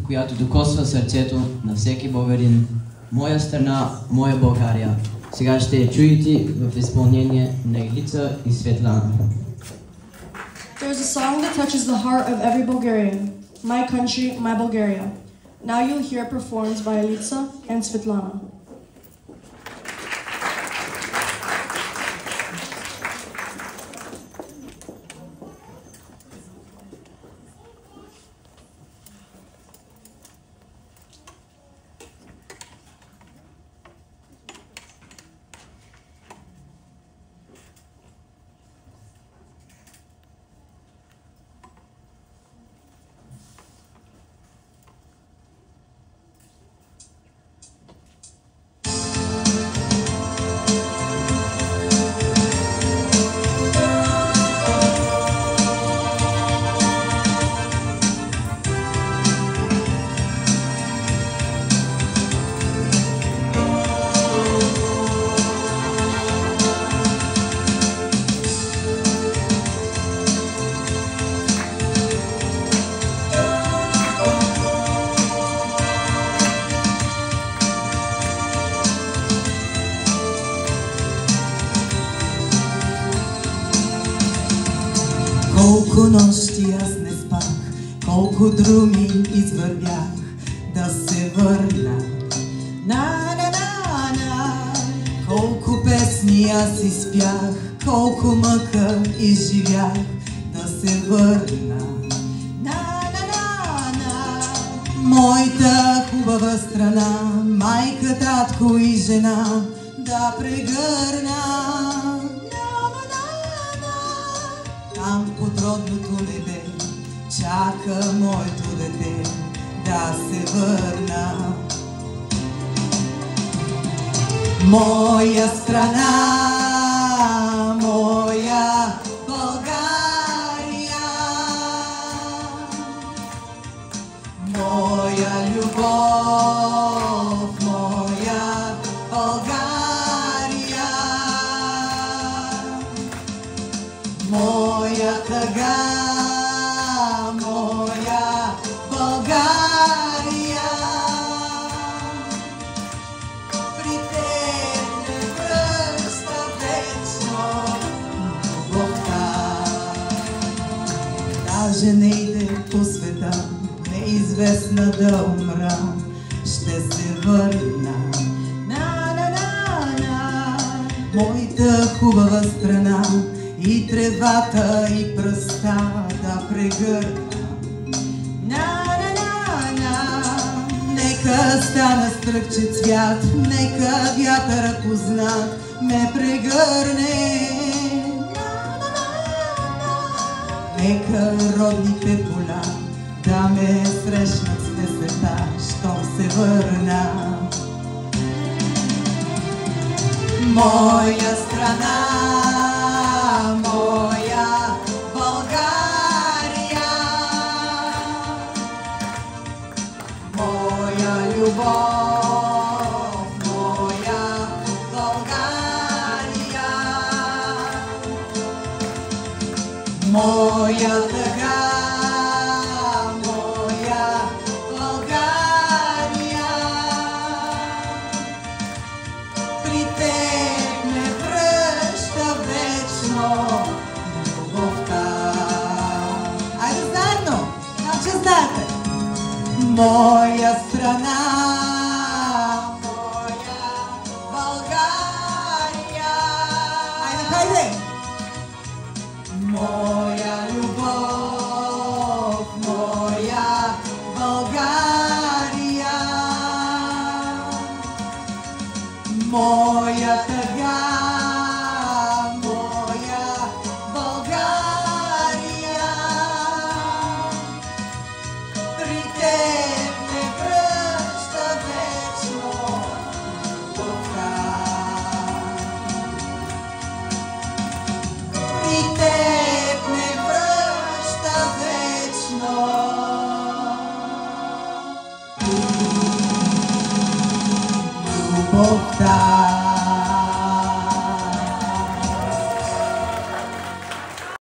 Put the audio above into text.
която докосва сърцето на всеки българин. Моя страна, моя България. Сега ще я чуете в изпълнение на Илица и Светлана. There's a song that touches the heart of every Bulgarian. My country, my Bulgaria. Now you'll hear it performed by Ilitsa and Svetlana. Колко нощи аз не спах, колко друми извървях да се върна. На-на-на-на, колко песни аз изпях, колко мъка изживях да се върна. На-на-на-на, моята хубава страна, майка, татко и жена да прегърна. Там под родното небе чака моето дете да се върна. Моя страна, моя България, моя любов, моя България, моя тъга, моя България. При теб не връща вечно любовта. Даже не иде по света, неизвестна да умра, ще се върна. На-на-на-на, моята хубава страна, и тревата, и пръста да прегърна. На-на-на-на, нека стана стръкче цвят, нека вятъра познат ме прегърне. Нека родните поля да ме срещнат с песента, щом се върна. Моя страна, моя България, моя любов, моя България, моя тъга, моя България. При теб ме връща вечно любовта. Айде заедно! Значи знаете! Моя страна, моя България. Айде, хайде! Моя любов, моя България, моя тъга, моя България. При теб ме връща вечно любовта. При теб ме връща вечно любовта.